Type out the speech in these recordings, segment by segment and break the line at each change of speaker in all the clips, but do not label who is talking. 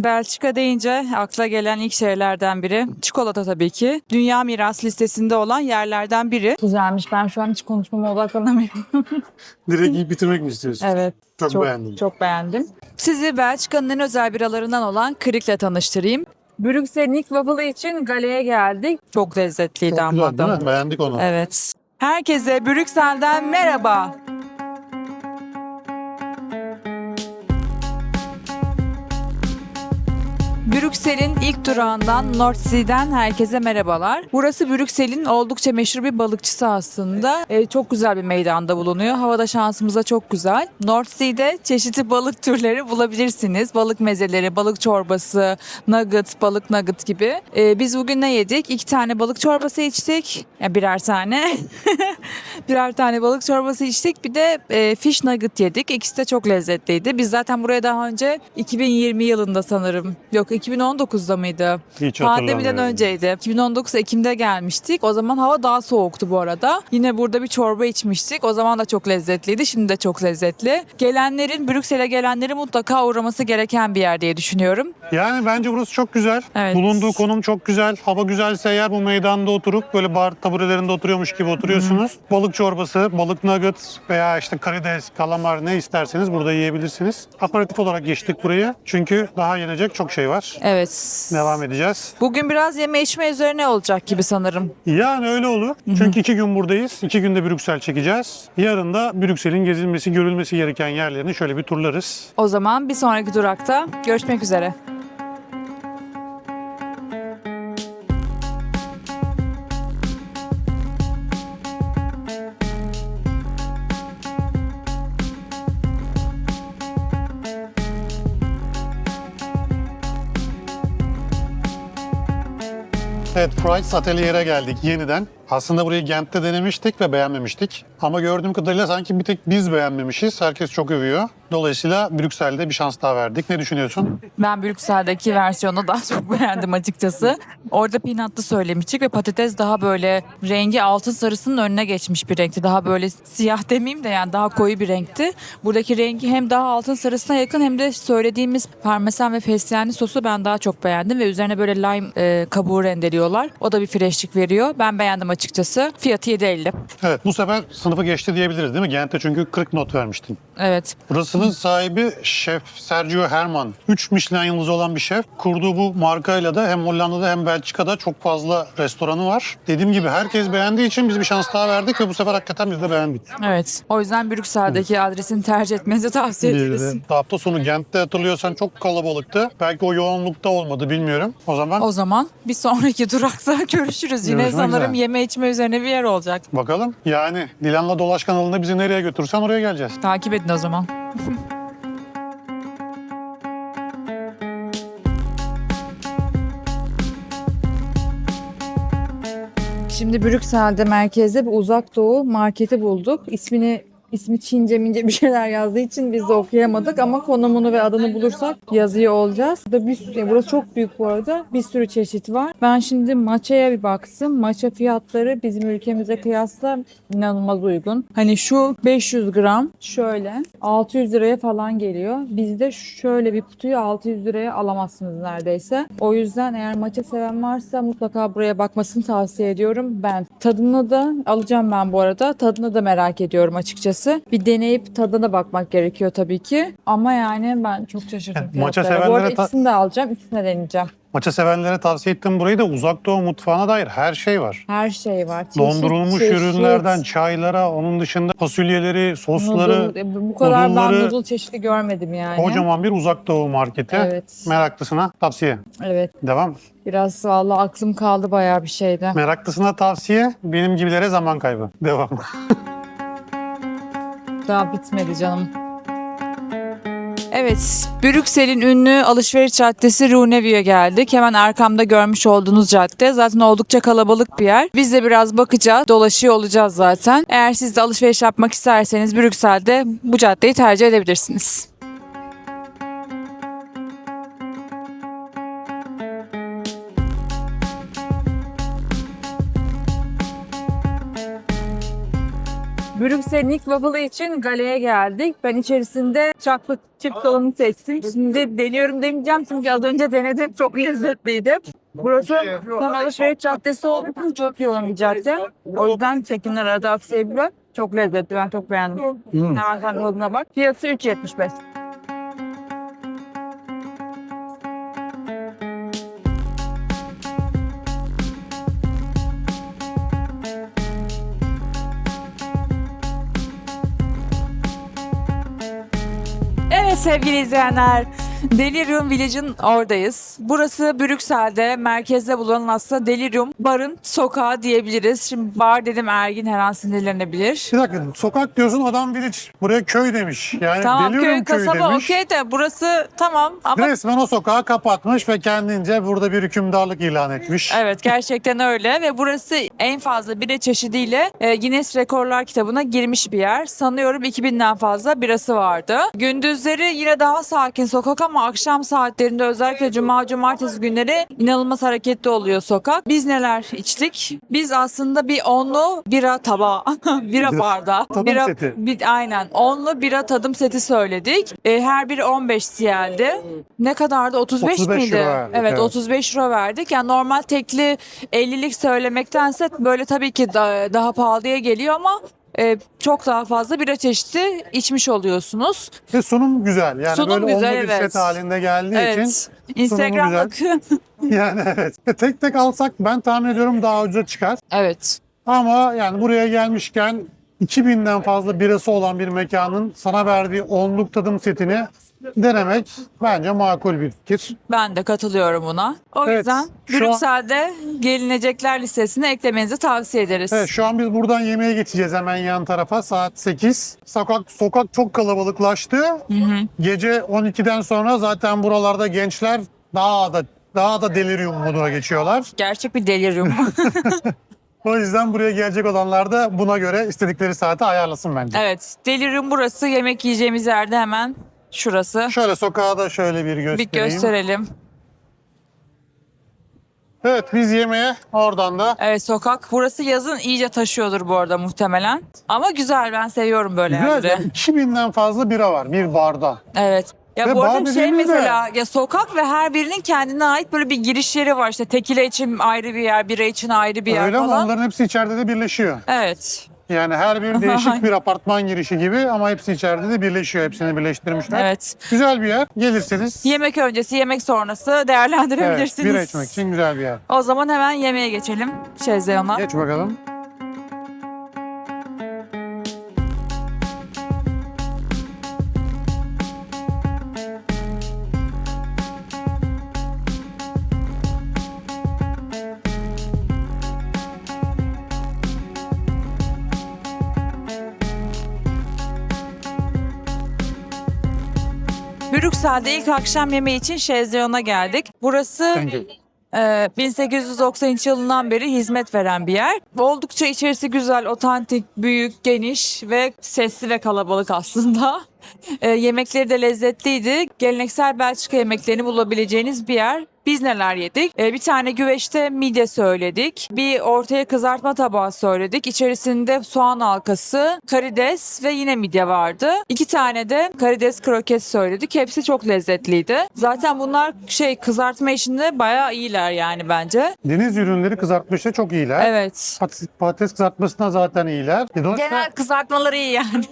Belçika deyince akla gelen ilk şeylerden biri çikolata tabii ki. Dünya miras listesinde olan yerlerden biri. Güzelmiş. Ben şu an hiç konuşmama odaklanamıyorum.
Direkt yiyip bitirmek mi istiyorsun?
Evet.
Çok beğendim.
Çok beğendim. Sizi Belçika'nın en özel biralarından olan Kriek'le tanıştırayım. Brüksel'in ilk waffle'ı için Gale'ye geldik. Çok lezzetliydi
Çok
ama
güzel değil
da.
mi? Beğendik onu.
Evet. Herkese Brüksel'den merhaba. Brüksel'in ilk durağından Noordzee'den herkese merhabalar. Burası Brüksel'in oldukça meşhur bir balıkçısı aslında. Çok güzel bir meydanda bulunuyor. Havada şansımız da çok güzel. Noordzee'de çeşitli balık türleri bulabilirsiniz. Balık mezeleri, balık çorbası, nugget, balık nugget gibi. Biz bugün ne yedik? 2 tane balık çorbası içtik. Yani birer tane. Birer tane balık çorbası içtik. Bir de fish nugget yedik. İkisi de çok lezzetliydi. Biz zaten buraya daha önce 2020 yılında sanırım. Yok 2019'da mıydı?
Hiç
Pandemiden
hatırlamıyorum.
önceydi. 2019 Ekim'de gelmiştik. O zaman hava daha soğuktu bu arada. Yine burada bir çorba içmiştik. O zaman da çok lezzetliydi. Şimdi de çok lezzetli. Brüksel'e gelenlerin mutlaka uğraması gereken bir yer diye düşünüyorum.
Yani bence burası çok güzel.
Evet.
Bulunduğu konum çok güzel. Hava güzelse eğer bu meydanda oturup böyle bar taburelerinde oturuyormuş gibi oturuyorsunuz. Balık çorbası, balık nugget veya işte karides, kalamar ne isterseniz burada yiyebilirsiniz. Aperatif olarak geçtik burayı. Çünkü daha yenecek çok şey var.
Evet.
Devam edeceğiz.
Bugün biraz yeme içme üzerine olacak gibi sanırım.
Yani öyle olur. Çünkü 2 gün buradayız. 2 günde Brüksel çekeceğiz. Yarın da Brüksel'in gezilmesi, görülmesi gereken yerlerini şöyle bir turlarız.
O zaman bir sonraki durakta görüşmek üzere.
Evet, Frights Atelier'e geldik yeniden. Aslında burayı Gent'te denemiştik ve beğenmemiştik. Ama gördüğüm kadarıyla sanki bir tek biz beğenmemişiz. Herkes çok övüyor. Dolayısıyla Brüksel'de bir şans daha verdik. Ne düşünüyorsun?
Ben Brüksel'deki versiyonu daha çok beğendim açıkçası. Orada peanutlı söylemiştik ve patates daha böyle rengi altın sarısının önüne geçmiş bir renkti. Daha böyle siyah demeyeyim de yani daha koyu bir renkti. Buradaki rengi hem daha altın sarısına yakın hem de söylediğimiz parmesan ve fesleğenli sosu ben daha çok beğendim. Ve üzerine böyle lime kabuğu rendeliyorlar. O da bir freşlik veriyor. Ben beğendim açıkçası. Fiyatı 7,50.
Evet, bu sefer sınıfı geçti diyebiliriz değil mi? Gent'te çünkü 40 not vermiştin.
Evet.
Burasının sahibi Şef Sergio Herman. 3 Michelin yıldızı olan bir şef. Kurduğu bu markayla da hem Hollanda'da hem Belçika'da çok fazla restoranı var. Dediğim gibi herkes beğendiği için biz bir şans daha verdik ve bu sefer hakikaten biz de beğendik.
Evet. O yüzden Brüksel'deki adresini tercih etmenizi tavsiye ederiz.
Hafta sonu Gent'te hatırlıyorsan çok kalabalıktı. Belki o yoğunlukta olmadı bilmiyorum.
O zaman bir sonraki durakta görüşürüz. Yine
Görüşmek
sanırım
üzere.
yeme içme üzerine bir yer olacak.
Bakalım. Yani Dilan'la Dolaş kanalında bizi nereye götürürsen oraya geleceğiz.
Takip edin o zaman. Şimdi Brüksel'de merkezde bir uzak doğu marketi bulduk. İsmi Çince mince bir şeyler yazdığı için biz de okuyamadık ama konumunu ve adını bulursak yazıyor olacağız. Burası çok büyük bu arada. Bir sürü çeşit var. Ben şimdi matcha'ya bir baktım. Matcha fiyatları bizim ülkemize kıyasla inanılmaz uygun. Hani şu 500 gram şöyle 600 liraya falan geliyor. Bizde şöyle bir kutuyu 600 liraya alamazsınız neredeyse. O yüzden eğer matcha seven varsa mutlaka buraya bakmasını tavsiye ediyorum ben. Tadını da alacağım ben bu arada. Tadını da merak ediyorum açıkçası. Bir deneyip tadına bakmak gerekiyor tabii ki. Ama yani ben çok şaşırdım
Evet, matcha
fiyatlara. Bu arada
sevenlere
ikisini de alacağım. İkisini de deneyeceğim.
Maça sevenlere tavsiye ettim burayı da uzak doğu mutfağına dair her şey var.
Her şey var. Çeşit,
Dondurulmuş
çeşit.
ürünlerden çaylara, onun dışında fasulyeleri, sosları,
Bu kadar ben
noodle'ları,
noodle çeşidi görmedim yani.
kocaman bir uzak doğu marketi.
Evet.
Meraklısına tavsiye.
Evet.
Devam.
Biraz vallahi aklım kaldı bayağı bir şeyde.
Meraklısına tavsiye, benim gibilere zaman kaybı. Devam.
Daha bitmedi canım. Evet, Brüksel'in ünlü alışveriş caddesi Runevi'ye geldik. Hemen arkamda görmüş olduğunuz cadde. Zaten oldukça kalabalık bir yer. Biz de biraz bakacağız, dolaşıyor olacağız zaten. Eğer siz de alışveriş yapmak isterseniz Brüksel'de bu caddeyi tercih edebilirsiniz. Brüksel'in ilk waffle'ı için galeye geldik. Ben içerisinde chocolate chip olanı seçtim. Şimdi deniyorum demeyeceğim çünkü az önce denedim. Çok lezzetliydi. Burası tam alışveriş caddesi olduğu için çok yoğun bir cadde. O yüzden çekimler arada aksayabiliyor. Çok lezzetli. Ben çok beğendim. Hemen sen tadına bak. Fiyatı 3.75. Evet sevgili izleyenler, Delirium Village'ın oradayız. Burası Brüksel'de merkezde bulunan aslında Delirium Bar'ın sokağı diyebiliriz. Şimdi bar dedim Ergin her an sinirlenebilir.
Bir dakika, sokak diyorsun, adam village. Buraya köy demiş. Yani
Tamam
Delirium
köy
köyü
kasaba
demiş.
okey de burası tamam ama
Resmen o sokağı kapatmış ve kendince burada bir hükümdarlık ilan etmiş.
evet gerçekten öyle ve burası en fazla bira çeşidiyle Guinness Rekorlar kitabına girmiş bir yer. Sanıyorum 2000'den fazla birası vardı. Gündüzleri yine daha sakin sokak ama akşam saatlerinde özellikle cuma cumartesi günleri inanılmaz hareketli oluyor sokak. Biz neler içtik? Biz aslında bir onlu bira tabağı, bira bardağı,
Tadım
bira,
seti.
aynen onlu bira tadım seti söyledik. Her biri 15 CL'di. Ne kadardı? 35
35
miydi?
euro verdik,
Evet,
evet.
35 euro verdik. Yani normal tekli 50'lik söylemektense böyle tabii ki daha pahalıya geliyor ama çok daha fazla bira çeşidi içmiş oluyorsunuz.
Ve sunum güzel. Yani
Sunum
böyle
güzel,
onlu bir
evet.
set halinde geldiği için
Evet. Instagram'da
yani evet. Tek tek alsak ben tahmin ediyorum daha ucuza çıkar.
evet.
Ama yani buraya gelmişken 2000'den fazla birası olan bir mekanın sana verdiği onluk tadım setini denemek bence makul bir fikir.
Ben de katılıyorum buna. O
Evet,
yüzden
şu an-
Brüksel'de gelinecekler listesine eklemenizi tavsiye ederiz.
Evet, şu an biz buradan yemeğe geçeceğiz hemen yan tarafa, saat 8. Sokak çok kalabalıklaştı. Gece 12'den sonra zaten buralarda gençler daha da delirium moduna geçiyorlar.
Gerçek bir delirium.
O yüzden buraya gelecek olanlar da buna göre istedikleri saati ayarlasın bence.
Evet. Delirium burası. Yemek yiyeceğimiz yerde hemen şurası.
Şöyle sokağı da şöyle bir
Bir
göstereyim.
gösterelim.
Evet, biz yemeğe oradan da
Evet sokak. Burası yazın iyice taşıyordur bu arada muhtemelen. Ama güzel, ben seviyorum böyle
güzel.
yerleri.
2000'den fazla bira var bir barda.
Evet. Ya
Ve
bu
bar
arada şey
dediğimizde-
mesela ya sokak ve her birinin kendine ait böyle bir giriş yeri var. İşte tekile için ayrı bir yer, bira için ayrı bir yer
Öyle ama
falan.
onların hepsi içeride de birleşiyor.
Evet.
Yani her bir değişik bir apartman girişi gibi ama hepsi içeride de birleşiyor. Hepsini birleştirmişler.
Evet.
Güzel bir yer. Gelirseniz
Yemek öncesi, yemek sonrası
evet,
değerlendirebilirsiniz.
bira içmek için güzel bir yer.
O zaman hemen yemeğe geçelim. Şezleyon'a.
Geç bakalım.
Brüksel'de ilk akşam yemeği için Şezleyon'a geldik. Burası
Thank you.
1893 yılından beri hizmet veren bir yer. Oldukça içerisi güzel, otantik, büyük, geniş ve sesli ve kalabalık aslında. Yemekleri de lezzetliydi. Geleneksel Belçika yemeklerini bulabileceğiniz bir yer. Biz neler yedik? Bir tane güveçte midye söyledik. Bir ortaya kızartma tabağı söyledik. İçerisinde soğan halkası, karides ve yine midye vardı. 2 tane de karides kroket söyledik. Hepsi çok lezzetliydi. Zaten bunlar kızartma işinde bayağı iyiler yani bence.
Deniz ürünleri kızartmışta çok iyiler.
Evet.
Patates kızartmasında zaten iyiler.
Genel kızartmaları iyi yani.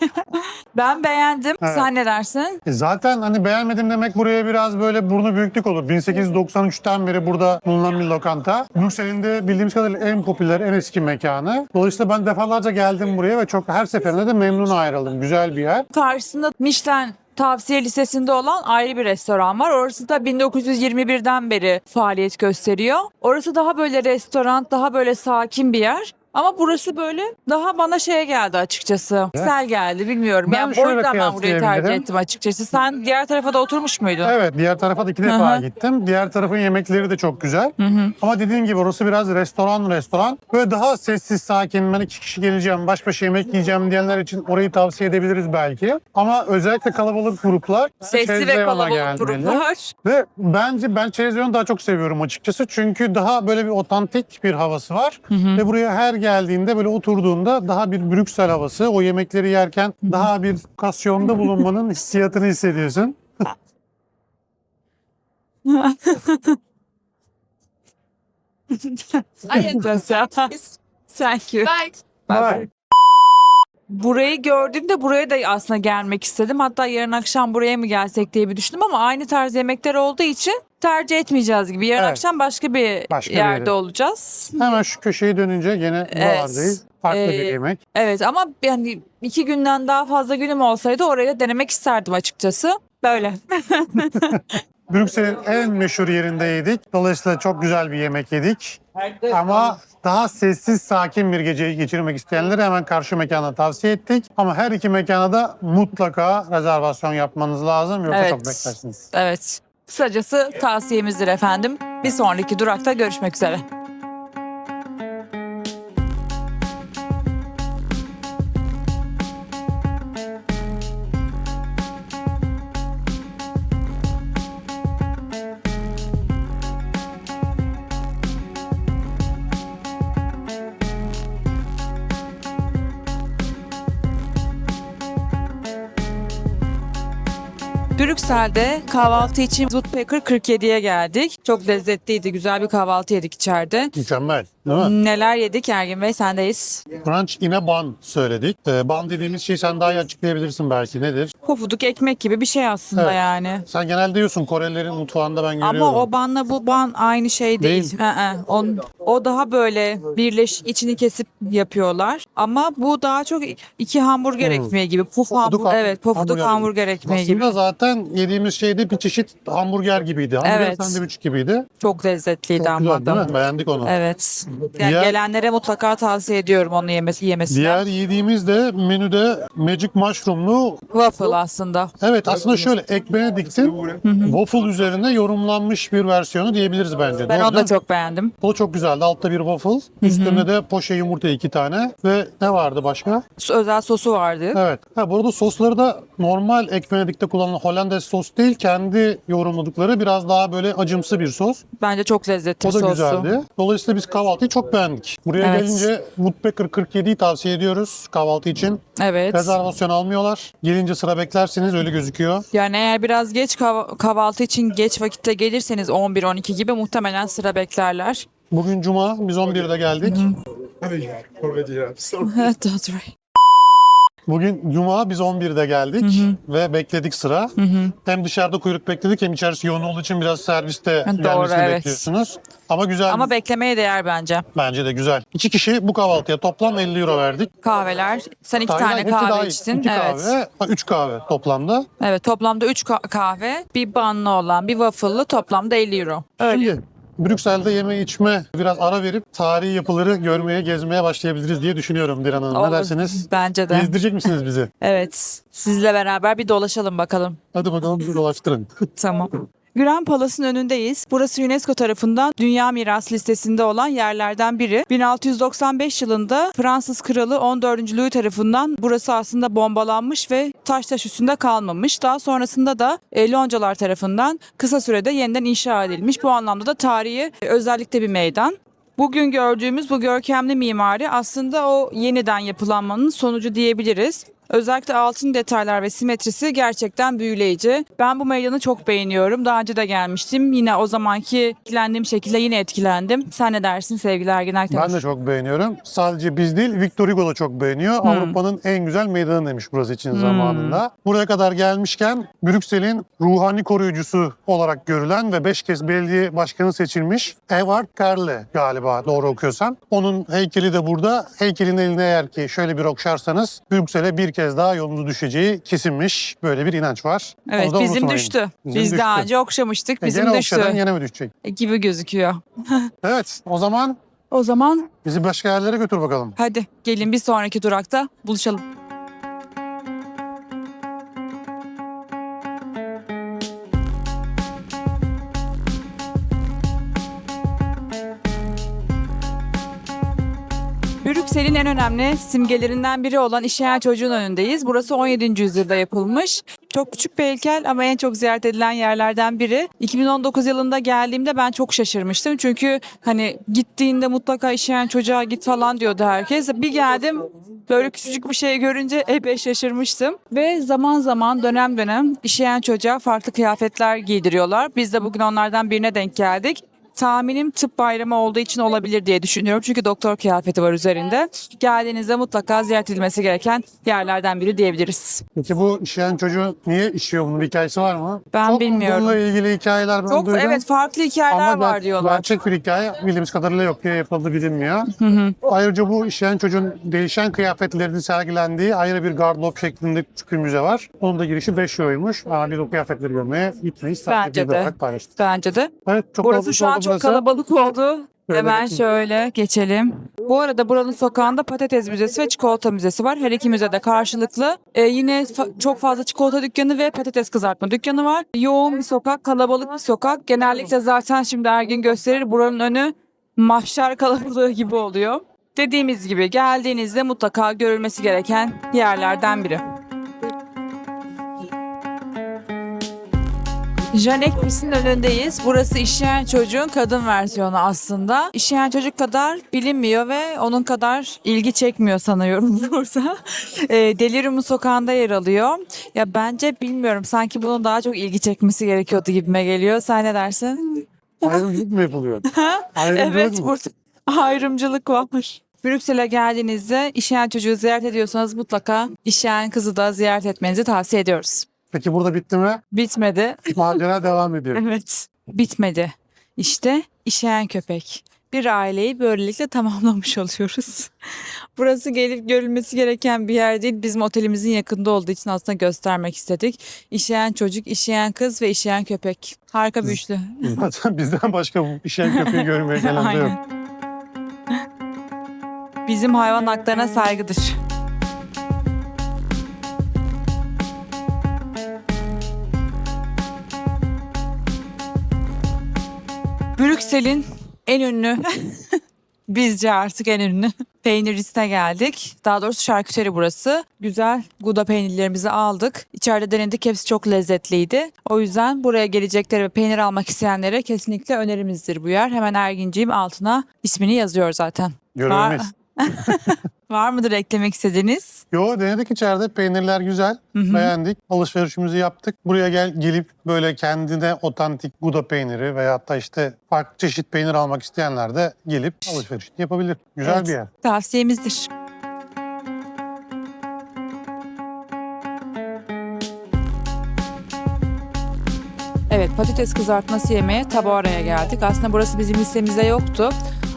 Ben beğendim.
Evet.
Sen ne dersin?
Zaten hani beğenmedim demek buraya biraz böyle burnu büyüklük olur. 1893'ten beri burada bulunan bir lokanta. Brüksel'in de bildiğimiz kadarıyla en popüler, en eski mekanı. Dolayısıyla ben defalarca geldim buraya ve çok her seferinde de memnun ayrıldım. Güzel bir yer.
Karşısında Michelin tavsiye listesinde olan ayrı bir restoran var. Orası da 1921'den beri faaliyet gösteriyor. Orası daha böyle restoran, daha böyle sakin bir yer. Ama burası böyle daha bana geldi açıkçası. Güzel geldi, bilmiyorum.
Ben
Yani o
şöyle
yüzden ben burayı tercih
kıyaslayabilirim.
ettim açıkçası. Sen diğer tarafa da oturmuş muydun?
Evet, diğer tarafa da 2 defa gittim. Diğer tarafın yemekleri de çok güzel. Ama dediğim gibi orası biraz restoran. Böyle daha sessiz, sakin. Ben 2 kişi geleceğim, baş başa yemek yiyeceğim diyenler için orayı tavsiye edebiliriz belki. Ama özellikle kalabalık gruplar
Sesli ve
Şezleyon'a
kalabalık
gelmeli.
gruplar.
Ve ben Şezleyon'u daha çok seviyorum açıkçası. Çünkü daha böyle bir otantik bir havası var. Ve buraya her geldiğinde böyle oturduğunda daha bir Brüksel havası, o yemekleri yerken daha bir lokasyonda bulunmanın hissiyatını hissediyorsun.
Thank you.
Bye.
Burayı gördüğümde buraya da aslında gelmek istedim. Hatta yarın akşam buraya mı gelsek diye bir düşündüm ama aynı tarz yemekler olduğu için tercih etmeyeceğiz gibi. Yarın
Evet.
akşam başka bir
Başka bir
yerde
yere.
olacağız.
Hemen şu köşeyi dönünce gene buralardayız. Farklı bir yemek.
Evet ama yani 2 günden daha fazla günüm olsaydı orayı da denemek isterdim açıkçası. Böyle.
Brüksel'in en meşhur yerinde yedik. Dolayısıyla çok güzel bir yemek yedik. Ama daha sessiz, sakin bir gece geçirmek isteyenlere hemen karşı mekana tavsiye ettik. Ama her iki mekana da mutlaka rezervasyon yapmanız lazım. Yoksa
Evet.
çok beklersiniz.
Evet. Kısacası tavsiyemizdir efendim. Bir sonraki durakta görüşmek üzere. Brüksel'de kahvaltı için Woodpecker 47'ye geldik. Çok lezzetliydi. Güzel bir kahvaltı yedik içeride.
Mükemmel, değil mi?
Neler yedik Ergin Bey? Sendeyiz.
Crunch in a bun söyledik. Bun dediğimiz şeyi sen daha iyi açıklayabilirsin belki. Nedir?
Pofuduk ekmek gibi bir şey aslında
Evet.
yani.
Sen genelde yiyorsun, Korelilerin mutfağında ben görüyorum.
Ama o banla bu ban aynı şey değil. O daha böyle içini kesip yapıyorlar. Ama bu daha çok iki hamburger ekmeği gibi. Evet, pofuduk hamburger ekmeği
Aslında
gibi.
zaten yediğimiz şey de bir çeşit hamburger gibiydi. Hamburger
Evet.
sandviç gibiydi.
Çok lezzetliydi
Çok
ama
güzel değil
da.
mi? Beğendik onu.
Evet. Yani
Diğer-
gelenlere mutlaka tavsiye ediyorum onu yemesini.
Diğer yediğimiz de menüde Magic Mushroom'lu.
Waffle aslında.
Evet, aslında şöyle Egg Benedict'in waffle üzerine yorumlanmış bir versiyonu diyebiliriz bence.
Ben
Doğru
onu da
değil mi?
çok beğendim.
O çok güzeldi. Altta bir waffle. Üstünde de poşe yumurta 2 tane. Ve ne vardı başka?
Özel sosu vardı.
Evet. Ha, bu arada sosları da normal Egg Benedict'te kullanılan Hollandaise sos değil. Kendi yorumladıkları biraz daha böyle acımsı bir sos.
Bence çok lezzetli
O da
sosu.
güzeldi. Dolayısıyla biz kahvaltıyı çok beğendik. Buraya
Evet.
gelince Woodpecker 47'yi tavsiye ediyoruz kahvaltı için.
Evet.
Rezervasyon almıyorlar. Gelince sıra beklersiniz, öyle gözüküyor.
Yani eğer biraz geç kahvaltı için geç vakitte gelirseniz 11-12 gibi muhtemelen sıra beklerler.
Bugün Cuma, biz 11'de geldik.
Don't worry.
Bugün Cuma, biz 11'de geldik ve bekledik sıra. Hem dışarıda kuyruk bekledik hem içerisi yoğun olduğu için biraz serviste
Doğru,
gelmesini
evet.
bekliyorsunuz. Ama güzel,
Ama beklemeye değer bence.
bence de güzel. 2 kişi bu kahvaltıya toplam 50 euro verdik.
Kahveler. Sen 2
Aynen,
tane
hepsi
kahve
dahil.
içtin.
2
Evet.
kahve, 3 kahve toplamda.
Evet, toplamda 3 kahve, bir banlı olan, bir waffle'lı toplamda 50 euro.
Şimdi Brüksel'de yeme içme biraz ara verip tarihi yapıları görmeye, gezmeye başlayabiliriz diye düşünüyorum Dilan Hanım. Ne
Olur.
dersiniz?
Bence de.
Gezdirecek misiniz bizi?
Evet. Sizle beraber bir dolaşalım bakalım.
Hadi bakalım, bizi dolaştırın.
Tamam. Grand Palace'ın önündeyiz. Burası UNESCO tarafından Dünya Mirası listesinde olan yerlerden biri. 1695 yılında Fransız Kralı 14. Louis tarafından burası aslında bombalanmış ve taş üstünde kalmamış. Daha sonrasında da Loncalar tarafından kısa sürede yeniden inşa edilmiş. Bu anlamda da tarihi özellikle bir meydan. Bugün gördüğümüz bu görkemli mimari aslında o yeniden yapılanmanın sonucu diyebiliriz. Özellikle altın detaylar ve simetrisi gerçekten büyüleyici. Ben bu meydanı çok beğeniyorum. Daha önce de gelmiştim. Yine o zamanki etkilendiğim şekilde yine etkilendim. Sen ne dersin sevgili Ergin Aktemir?
Ben de çok beğeniyorum. Sadece biz değil, Victor Hugo da çok beğeniyor. Avrupa'nın en güzel meydanı demiş burası için zamanında. Buraya kadar gelmişken Brüksel'in ruhani koruyucusu olarak görülen ve 5 kez belediye başkanı seçilmiş Evard Karle galiba, doğru okuyorsam. Onun heykeli de burada. Heykelin eline eğer ki şöyle bir okşarsanız Brüksel'e bir kez daha yolunuz düşeceği kesinmiş. Böyle bir inanç var.
Evet,
Onu da
bizim
unutmayın.
düştü.
Bizim
Biz
düştü.
daha önce okşamıştık. Bizim
Gene
düştü.
okşadan yine mi düşecek?
Gibi gözüküyor.
Evet, o zaman
O zaman
bizi başka yerlere götür bakalım.
hadi gelin bir sonraki durakta buluşalım. Brüksel'in en önemli simgelerinden biri olan İşeyen Çocuğun önündeyiz. Burası 17. yüzyılda yapılmış. Çok küçük bir heykel ama en çok ziyaret edilen yerlerden biri. 2019 yılında geldiğimde ben çok şaşırmıştım. Çünkü hani gittiğinde mutlaka işeyen çocuğa git falan diyordu herkes. Bir geldim böyle küçücük bir şey görünce epey şaşırmıştım. Ve zaman zaman dönem dönem işeyen çocuğa farklı kıyafetler giydiriyorlar. Biz de bugün onlardan birine denk geldik. Tahminim tıp bayramı olduğu için olabilir diye düşünüyorum. Çünkü doktor kıyafeti var üzerinde. Geldiğinizde mutlaka ziyaret edilmesi gereken yerlerden biri diyebiliriz.
Peki bu işeyen çocuğu niye işiyor, bunun bir hikayesi var mı?
Ben bilmiyorum.
Bununla ilgili hikayeler ben
Çok
duydum.
evet farklı hikayeler
Ama
var diyorlar.
gerçek bir hikaye bildiğimiz kadarıyla yok diye yapıldı bilinmiyor. Ayrıca bu işleyen çocuğun değişen kıyafetlerinin sergilendiği ayrı bir gardırop şeklinde küçük bir müze var. Onun da girişi 5 euroymuş. Ama biz o kıyafetleri görmeye gitmeyiz.
Bence de.
Paylaştık.
Bence de.
Evet, çok
Burası
kalabalık
şu an
oldu
çok
burası.
kalabalık oldu.
Şöyle
Hemen
geçin.
şöyle geçelim. Bu arada buranın sokağında patates müzesi ve çikolata müzesi var. Her iki müzede karşılıklı. Yine çok fazla çikolata dükkanı ve patates kızartma dükkanı var. Yoğun bir sokak, kalabalık bir sokak. Genellikle zaten şimdi Ergin gösterir. Buranın önü mahşer kalabalığı gibi oluyor. Dediğimiz gibi geldiğinizde mutlaka görülmesi gereken yerlerden biri. Janek Pis'in önündeyiz. Burası işeyen çocuğun kadın versiyonu aslında. İşeyen çocuk kadar bilinmiyor ve onun kadar ilgi çekmiyor sanıyorum burada. Delirium'un sokağında yer alıyor. Ya bence bilmiyorum, sanki bunun daha çok ilgi çekmesi gerekiyordu gibime geliyor. Sen ne dersin?
Ayrımcılık mı yapılıyor? Ayrımcılık
Evet,
mı?
burada ayrımcılık var. Brüksel'e geldiğinizde işeyen çocuğu ziyaret ediyorsanız mutlaka işeyen kızı da ziyaret etmenizi tavsiye ediyoruz.
Peki burada bitti mi?
Bitmedi.
Macera devam ediyor.
Evet. Bitmedi. İşte işeyen köpek. Bir aileyi böylelikle tamamlamış oluyoruz. Burası gelip görülmesi gereken bir yer değil. Bizim otelimizin yakında olduğu için aslında göstermek istedik. İşeyen çocuk, işeyen kız ve işeyen köpek. Harika bir üçlü.
Zaten bizden başka bu işeyen köpeği görmeye gelen de yok.
Aynen. Bizim hayvan haklarına saygıdır. Brüksel'in en ünlü, bizce artık en ünlü peynircisine geldik. Daha doğrusu şarküteri burası. Güzel Gouda peynirlerimizi aldık. İçeride denedik, hepsi çok lezzetliydi. O yüzden buraya gelecekleri ve peynir almak isteyenlere kesinlikle önerimizdir bu yer. Hemen Erginciğim altına ismini yazıyor zaten.
Görülmez.
Var mıdır eklemek istediğiniz?
Yo, denedik içeride. Peynirler güzel. Beğendik. Alışverişimizi yaptık. Buraya gelip böyle kendine otantik Gouda peyniri veya hatta işte farklı çeşit peynir almak isteyenler de gelip alışveriş yapabilir. Güzel
Evet,
bir yer.
tavsiyemizdir. Evet, patates kızartması yemeye Taboara'ya geldik. Aslında burası bizim listemizde yoktu.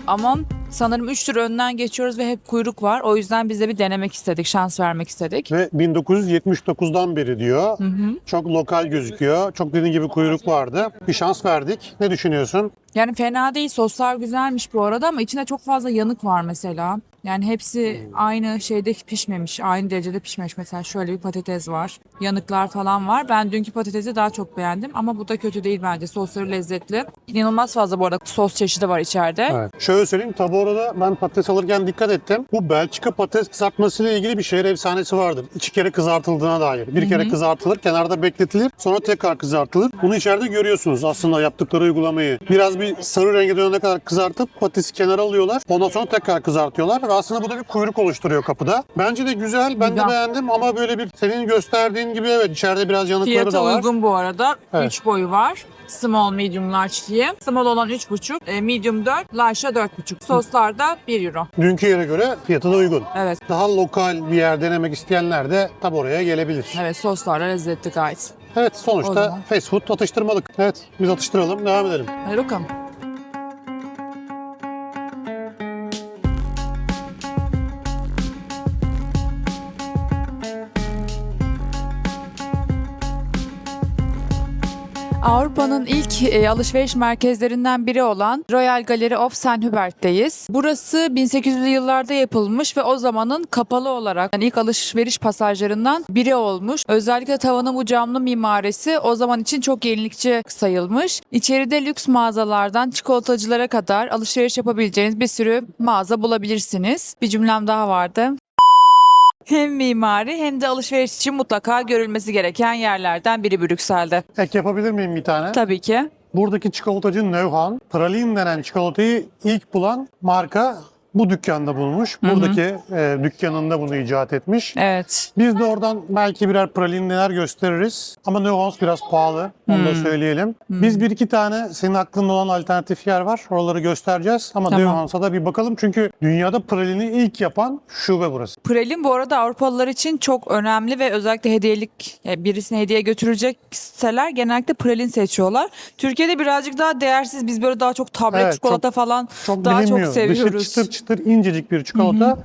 Ama sanırım 3 tur önden geçiyoruz ve hep kuyruk var. O yüzden biz de bir denemek istedik, şans vermek istedik.
Ve 1979'dan beri diyor. Çok lokal gözüküyor. Çok dediğin gibi kuyruk vardı. Bir şans verdik. Ne düşünüyorsun?
Yani fena değil, soslar güzelmiş bu arada ama içinde çok fazla yanık var mesela. Yani hepsi aynı şeyde pişmemiş, aynı derecede pişmemiş. Mesela şöyle bir patates var, yanıklar falan var. Ben dünkü patatesi daha çok beğendim ama bu da kötü değil bence. Sosları lezzetli. İnanılmaz fazla bu arada sos çeşidi var içeride.
Evet. Şöyle söyleyeyim, Taboara'da ben patates alırken dikkat ettim. Bu Belçika patates kızartması ile ilgili bir şehir efsanesi vardır. 2 kere kızartıldığına dair. Bir kere kızartılır, kenarda bekletilir, sonra tekrar kızartılır. Bunu içeride görüyorsunuz aslında yaptıkları uygulamayı. Biraz bir sarı renge dönene kadar kızartıp patatesi kenara alıyorlar. Ondan sonra tekrar kızartıyorlar ve aslında bu da bir kuyruk oluşturuyor kapıda. Bence de güzel, ben de beğendim ama böyle bir senin gösterdiğin gibi evet içeride biraz yanıkları
Fiyatı
da var.
uygun bu arada.
Evet.
3 boyu var. Small, medium, large diye. Small olan 3,5, medium 4, large 4,5. Soslar da 1 euro.
Dünkü yere göre fiyatı da uygun.
Evet.
Daha lokal bir yer denemek isteyenler de tabi oraya gelebilir.
Evet, soslar da lezzetli gayet.
Evet,
O
sonuçta
zaman.
fast food atıştırmalık. Evet, biz atıştıralım, devam edelim.
Hadi bakalım. Avrupa'nın ilk alışveriş merkezlerinden biri olan Royal Gallery of St. Hubert'teyiz. Burası 1800'lü yıllarda yapılmış ve o zamanın kapalı olarak ilk alışveriş pasajlarından biri olmuş. Özellikle tavanın bu camlı mimarisi o zaman için çok yenilikçi sayılmış. İçeride lüks mağazalardan çikolatacılara kadar alışveriş yapabileceğiniz bir sürü mağaza bulabilirsiniz. Bir cümlem daha vardı. Hem mimari hem de alışveriş için mutlaka görülmesi gereken yerlerden biri Brüksel'de.
Ek yapabilir miyim bir tane?
Tabii ki.
Buradaki çikolatacı Neuhan, pralin denen çikolatayı ilk bulan marka bu dükkanda bulmuş. Buradaki dükkanında bunu icat etmiş.
Evet.
Biz de oradan belki birer pralinler gösteririz. Ama Neuhaus biraz pahalı. Onu da söyleyelim. Biz bir iki tane senin aklında olan alternatif yer var. Oraları göstereceğiz. Ama
Tamam.
Neuhaus'a da bir bakalım. Çünkü dünyada pralini ilk yapan şube burası.
Pralin bu arada Avrupalılar için çok önemli ve özellikle hediyelik, yani birisine hediye götürecekseler genellikle pralin seçiyorlar. Türkiye'de birazcık daha değersiz. Biz böyle daha çok tablet
Evet,
çikolata falan
Çok
daha
bilinmiyor.
çok seviyoruz.
Dışı çıtır çıtır incecik bir çikolata.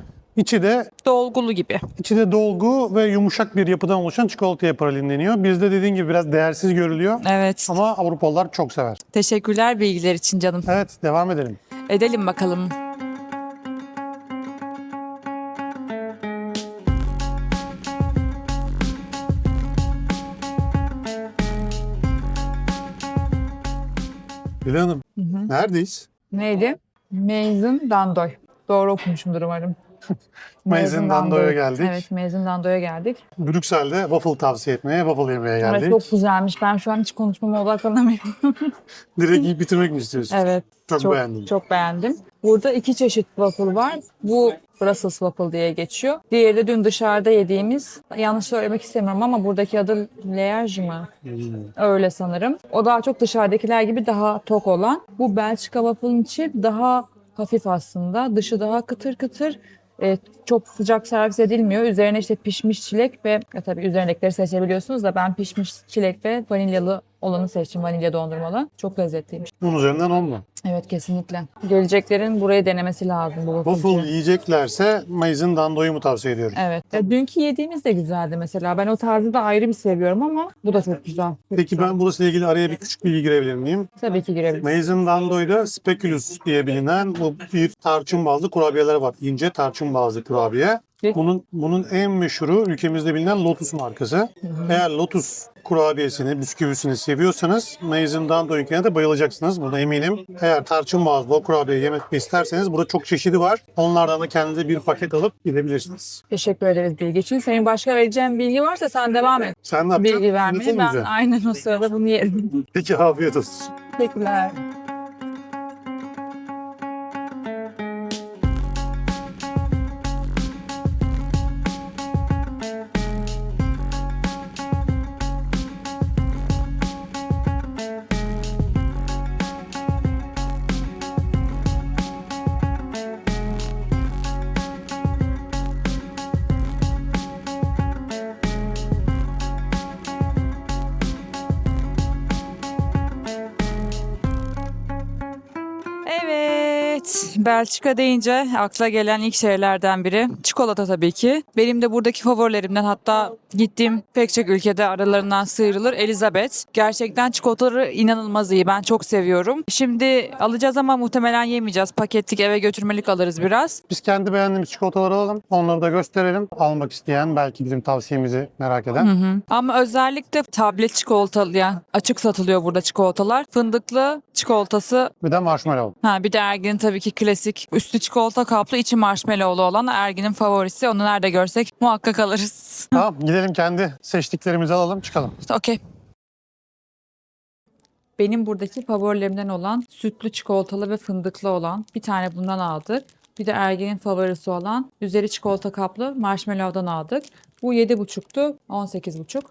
Dolgulu gibi.
İçi de dolgu ve yumuşak bir yapıdan oluşan çikolataya pralinleniyor. Bizde dediğin gibi biraz değersiz görülüyor.
Evet.
Ama Avrupalılar çok sever.
Teşekkürler bilgiler için canım.
Evet, devam edelim.
Edelim bakalım.
Bilal Hanım, neredeyiz?
Neydi? Meyzin Dandoy. Doğru okumuşumdur umarım.
Meyzin Dandoy'a geldik.
Evet, Meyzin Dandoy'a geldik.
Brüksel'de waffle tavsiye etmeye, waffle yemeye geldik.
Evet, çok güzelmiş. Ben şu an hiç konuşmama odaklanamıyorum.
Direkt yiyip bitirmek mi istiyorsun?
Evet.
Çok beğendim.
Çok beğendim. Burada iki çeşit waffle var. Bu Brussels waffle diye geçiyor. Diğeri de dün dışarıda yediğimiz, yanlış söylemek istemiyorum ama buradaki adı Liège mı? Öyle sanırım. O daha çok dışarıdakiler gibi daha tok olan. Bu Belçika waffle'ın içi daha hafif aslında. Dışı daha kıtır kıtır. Çok sıcak servis edilmiyor. Üzerine işte pişmiş çilek ve tabii üzerindekileri seçebiliyorsunuz da ben pişmiş çilek ve vanilyalı olanı seçtim. Vanilya dondurmalı. Çok lezzetliymiş.
Bunun üzerinden 10 mu?
Evet, kesinlikle. Geleceklerin burayı denemesi lazım bu waffle
Waffle
için.
yiyeceklerse Meyzin Dandoy'u mu tavsiye ediyorum?
Evet. Dünkü yediğimiz de güzeldi mesela. Ben o tarzı da ayrı bir seviyorum ama bu da çok güzel.
Peki ben burasıyla ilgili araya bir küçük bilgi girebilir miyim?
Tabii ki girebiliriz.
Meyzin Dandoy'da spekulus diye bilinen bu bir tarçın bazlı kurabiyeler var. İnce tarçın bazlı kurabiye. Bunun en meşhuru ülkemizde bilinen Lotus markası. Eğer Lotus kurabiyesini, bisküvisini seviyorsanız Meyzin Dandoy'unkine de bayılacaksınız. Buna eminim. Eğer tarçın bazlı o kurabiye yemek isterseniz burada çok çeşidi var. Onlardan da kendinize bir paket alıp gidebilirsiniz.
Teşekkür ederiz bilgi için. Senin başka vereceğin bilgi varsa sen devam et.
Sen ne yapacaksın?
Bilgi vermeye.
Anlatır
Ben
mısın?
aynen o sırada bunu yerim.
Peki afiyet olsun.
Teşekkürler.
Evet, Belçika deyince akla gelen ilk şeylerden biri çikolata tabii ki. Benim de buradaki favorilerimden, hatta gittiğim pek çok ülkede aralarından sıyrılır, Elizabeth. Gerçekten çikolataları inanılmaz iyi. Ben çok seviyorum. Şimdi alacağız ama muhtemelen yemeyeceğiz. Paketlik, eve götürmelik alırız biraz.
Biz kendi beğendiğimiz çikolataları alalım. Onları da gösterelim. Almak isteyen, belki bizim tavsiyemizi merak eden.
Ama özellikle tablet çikolatalı, yani açık satılıyor burada çikolatalar. Fındıklı çikolatası.
Bir de marshmallow.
Bir de Ergin'in tabii ki klasik. Üstü çikolata kaplı, içi marshmallowlu olan Ergin'in favorisi. Onu nerede görsek muhakkak alırız.
Tamam, gidelim kendi seçtiklerimizi alalım, çıkalım.
Okey. Benim buradaki favorilerimden olan sütlü çikolatalı ve fındıklı olan bir tane bundan aldık. Bir de Ergin'in favorisi olan üzeri çikolata kaplı marshmallow'dan aldık. Bu 7,5'tu, 18,5.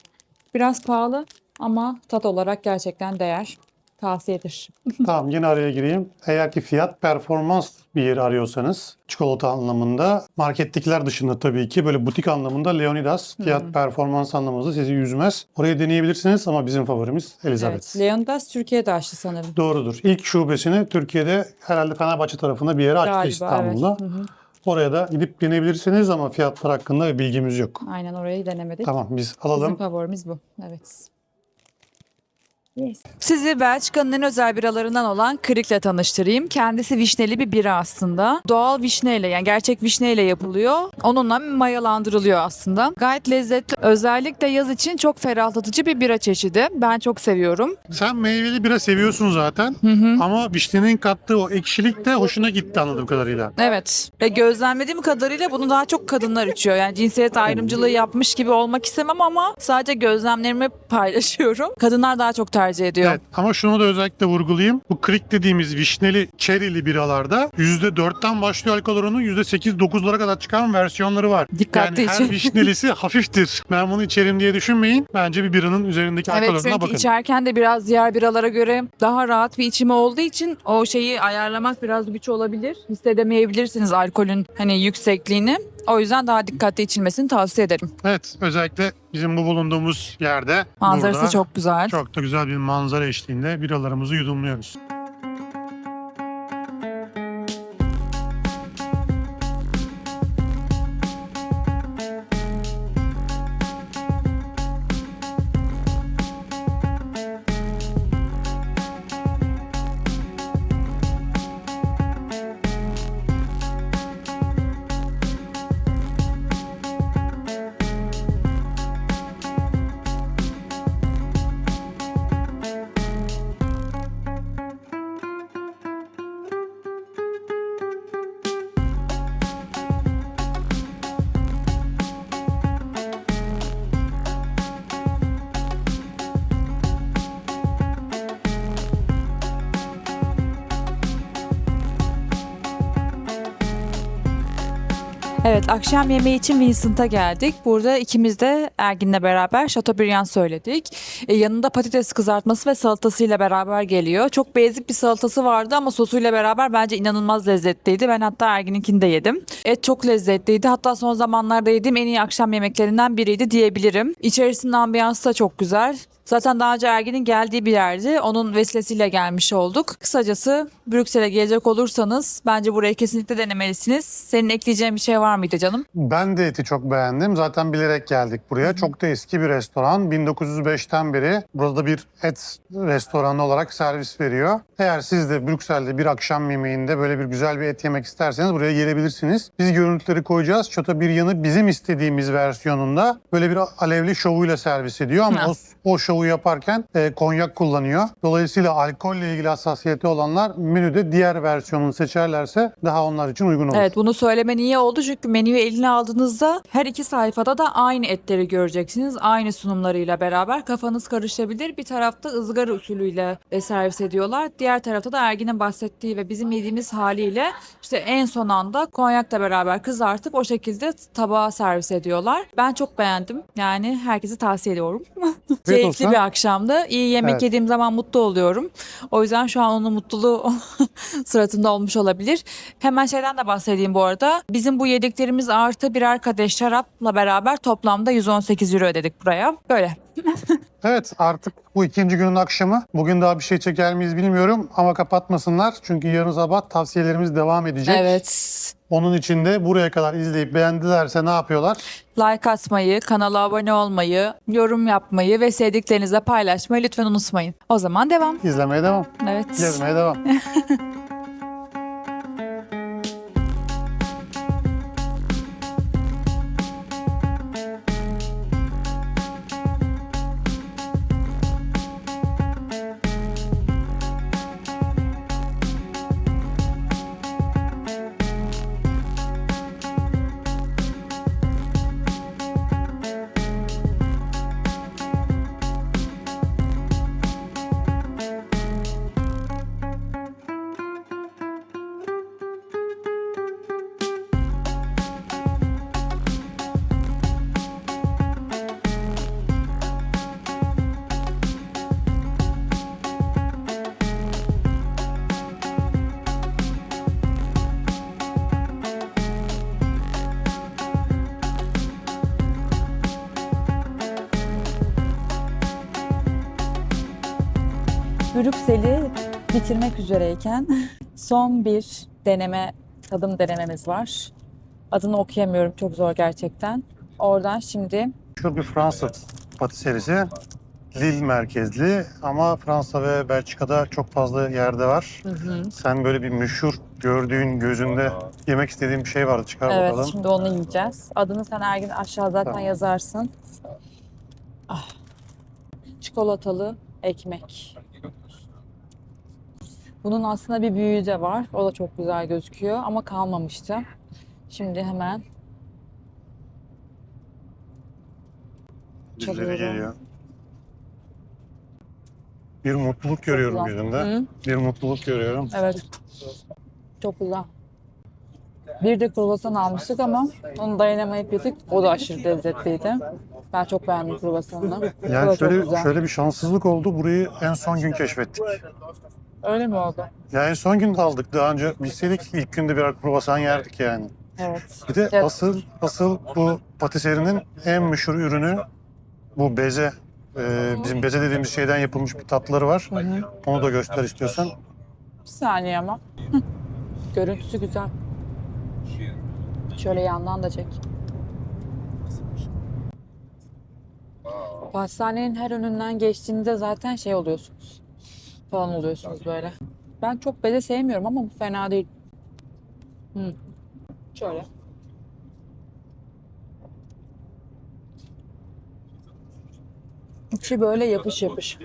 Biraz pahalı ama tat olarak gerçekten değer. Tavsiyedir.
Tamam, yine araya gireyim. Eğer ki fiyat performans bir yeri arıyorsanız çikolata anlamında, markettekiler dışında tabii ki böyle butik anlamında Leonidas, fiyat performans anlamında sizi yüzmez. Orayı deneyebilirsiniz ama bizim favorimiz Elizabeth.
Evet, Leonidas Türkiye'de açtı sanırım.
Doğrudur. İlk şubesini Türkiye'de herhalde Fenerbahçe tarafında bir yere açtı
Galiba,
İstanbul'da.
evet.
Oraya da gidip deneyebilirsiniz ama fiyatlar hakkında bir bilgimiz yok.
Aynen, orayı denemedik.
Tamam, biz
Bizim
alalım.
favorimiz bu. Evet. Sizi Belçika'nın en özel biralarından olan Kriek'le tanıştırayım. Kendisi vişneli bir bira aslında. Doğal vişneyle, yani gerçek vişneyle yapılıyor. Onunla mayalandırılıyor aslında. Gayet lezzetli. Özellikle yaz için çok ferahlatıcı bir bira çeşidi. Ben çok seviyorum.
Sen meyveli bira seviyorsun zaten. Ama vişnenin kattığı o ekşilik de hoşuna gitti anladığım kadarıyla.
Evet. Ve gözlemlediğim kadarıyla bunu daha çok kadınlar içiyor. Yani cinsiyet ayrımcılığı yapmış gibi olmak istemem ama sadece gözlemlerimi paylaşıyorum. Kadınlar daha çok tercih ediyor.
Evet, ama şunu da özellikle vurgulayayım. Bu Kriek dediğimiz vişneli, cherry'li biralarda %4'ten başlıyor alkol oranı, %8-9'lara kadar çıkan versiyonları var.
Dikkatli
yani her
için.
vişnelisi hafiftir. Ben bunu içerim diye düşünmeyin. Bence bir biranın üzerindeki alkol
Evet,
oranına
çünkü
bakın.
içerken de biraz diğer biralara göre daha rahat bir içimi olduğu için o şeyi ayarlamak biraz güç olabilir. Hissedemeyebilirsiniz alkolün hani yüksekliğini. O yüzden daha dikkatli içilmesini tavsiye ederim.
Evet, özellikle bizim bu bulunduğumuz yerde
Manzarası
burada
çok güzel.
çok da güzel bir manzara eşliğinde biralarımızı yudumluyoruz.
Evet, akşam yemeği için Vincent'a geldik. Burada ikimiz de Ergin'le beraber Chateaubriand söyledik. Yanında patates kızartması ve salatasıyla beraber geliyor. Çok basic bir salatası vardı ama sosuyla beraber bence inanılmaz lezzetliydi. Ben hatta Ergin'inkini de yedim. Et çok lezzetliydi. Hatta son zamanlarda yediğim en iyi akşam yemeklerinden biriydi diyebilirim. İçerisinin ambiyansı da çok güzel. Zaten daha önce Ergin'in geldiği bir yerdi. Onun vesilesiyle gelmiş olduk. Kısacası Brüksel'e gelecek olursanız bence burayı kesinlikle denemelisiniz. Senin ekleyeceğin bir şey var mıydı canım?
Ben de eti çok beğendim. Zaten bilerek geldik buraya. Çok da eski bir restoran. 1905'ten beri burada bir et restoranı olarak servis veriyor. Eğer siz de Brüksel'de bir akşam yemeğinde böyle bir güzel bir et yemek isterseniz buraya gelebilirsiniz. Biz görüntüleri koyacağız. Chateaubriand'ı bizim istediğimiz versiyonunda böyle bir alevli şovuyla servis ediyor ama o şovu yaparken konyak kullanıyor. Dolayısıyla alkolle ilgili hassasiyeti olanlar menüde diğer versiyonunu seçerlerse daha onlar için uygun olur.
Evet, bunu söylemen iyi oldu çünkü menüyü eline aldığınızda her iki sayfada da aynı etleri göreceksiniz. Aynı sunumlarıyla beraber kafanız karışabilir. Bir tarafta ızgara usulüyle servis ediyorlar. Diğer tarafta da Ergin'in bahsettiği ve bizim yediğimiz haliyle işte en son anda konyakla beraber kızartıp o şekilde tabağa servis ediyorlar. Ben çok beğendim. Yani herkese tavsiye ediyorum. Keyifli
olsun.
bir akşamdı. İyi yemek
Evet.
yediğim zaman mutlu oluyorum. O yüzden şu an onun mutluluğu suratında olmuş olabilir. Hemen şeyden de bahsedeyim bu arada. Bizim bu yediklerimiz artı birer kadeh şarapla beraber toplamda 118 euro ödedik buraya. Böyle.
Evet, artık bu ikinci günün akşamı. Bugün daha bir şey çeker miyiz bilmiyorum ama kapatmasınlar. Çünkü yarın sabah tavsiyelerimiz devam edecek.
Evet.
Onun için de buraya kadar izleyip beğendilerse ne yapıyorlar?
Like atmayı, kanala abone olmayı, yorum yapmayı ve sevdiklerinizle paylaşmayı lütfen unutmayın. O zaman devam.
İzlemeye devam.
Evet.
Gezmeye devam.
Brüksel'i bitirmek üzereyken son bir tadım denememiz var. Adını okuyamıyorum, çok zor gerçekten. Oradan şimdi
Şu bir Fransız patiserisi. Lille merkezli ama Fransa ve Belçika'da çok fazla yerde var. Sen böyle bir meşhur gördüğün gözünde yemek istediğin bir şey vardı. Çıkar
Evet,
bakalım.
şimdi onu yiyeceğiz. Adını sen Ergin aşağı zaten
Tamam.
yazarsın. Ah. Çikolatalı ekmek. Bunun aslında bir büyüğü de var. O da çok güzel gözüküyor ama kalmamıştı. Şimdi hemen
Birileri
çalıyorum.
geliyor. Bir mutluluk görüyorum
güzel.
yüzünde.
Hı.
Bir mutluluk görüyorum.
Evet. Çok güzel. Bir de kruvasan almıştık ama onu dayanamayıp yedik. O da aşırı lezzetliydi. Ben çok beğendim kruvasanını. O da
Yani
çok güzel.
şöyle bir şanssızlık oldu. Burayı en son gün keşfettik.
Öyle mi oldu?
Yani en son gün aldık. Daha önce bilseydik ilk günde birer kruvasan yerdik yani.
Evet.
Bir de
Evet.
asıl bu patiserinin en meşhur ürünü bu beze. Bizim beze dediğimiz şeyden yapılmış bir tatlıları var. Onu da göster istiyorsan.
Bir saniye ama. Görüntüsü güzel. Şöyle yandan da çek. Pastanenin her önünden geçtiğinizde zaten şey oluyorsunuz. Falan oluyorsunuz böyle. Ben çok beze sevmiyorum ama bu fena değil. Şöyle. İçi böyle yapış yapış.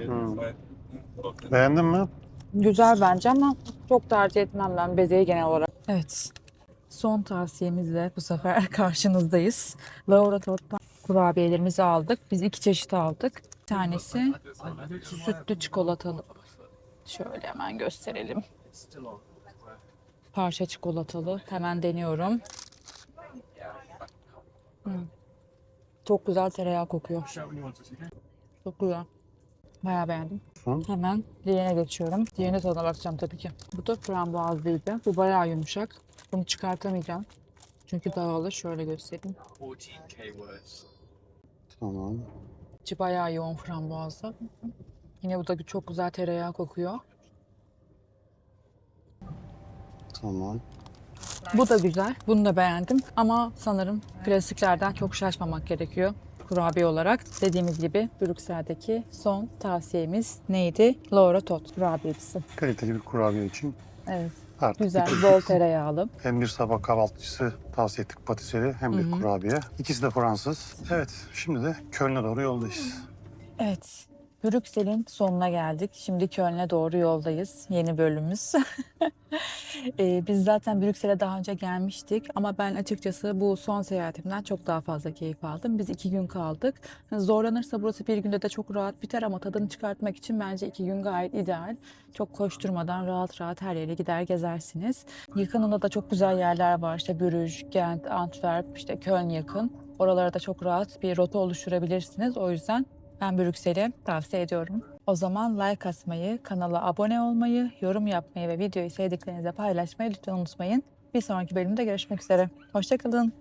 Beğendin mi?
Güzel bence ama çok tercih etmem ben bezeyi genel olarak. Evet. Son tavsiyemizle bu sefer karşınızdayız. Laura Tod'dan kurabiyelerimizi aldık. Biz 2 çeşit aldık. Bir tanesi sütlü çikolatalı. Şöyle hemen gösterelim. Parça çikolatalı. Hemen deniyorum. Çok güzel tereyağı kokuyor. Çok güzel. Bayağı beğendim.
Hı.
Hemen diğerine geçiyorum. Diğerine tadına bakacağım tabii ki. Bu da frambuazlıydı. Bu bayağı yumuşak. Bunu çıkartamayacağım. Çünkü dağılır. Şöyle göstereyim.
Tamam.
İçi bayağı yoğun frambuazlı. Yine bu da çok güzel tereyağı kokuyor.
Tamam.
Bu da güzel. Bunu da beğendim. Ama sanırım klasiklerden çok şaşmamak gerekiyor. Kurabiye olarak. Dediğimiz gibi Brüksel'deki son tavsiyemiz neydi? Laura Tot kurabiyesi.
Kaliteli bir kurabiye için
Evet.
artık
Güzel, bol tereyağlı.
hem bir sabah kahvaltıcısı tavsiye ettik patiseri hem bir kurabiye. İkisi de Fransız. Evet, şimdi de Köln'e doğru yoldayız.
Evet. Brüksel'in sonuna geldik. Şimdi Köln'e doğru yoldayız. Yeni bölümümüz. Biz zaten Brüksel'e daha önce gelmiştik ama ben açıkçası bu son seyahatimden çok daha fazla keyif aldım. Biz 2 gün kaldık. Zorlanırsa burası bir günde de çok rahat biter ama tadını çıkartmak için bence 2 gün gayet ideal. Çok koşturmadan rahat rahat her yere gider gezersiniz. Yakınında da çok güzel yerler var. İşte Brüj, Gent, Antwerp, işte Köln yakın. Oralara da çok rahat bir rota oluşturabilirsiniz. O yüzden ben Brüksel'i tavsiye ediyorum. O zaman like atmayı, kanala abone olmayı, yorum yapmayı ve videoyu sevdiklerinizle paylaşmayı lütfen unutmayın. Bir sonraki bölümde görüşmek üzere. Hoşça kalın.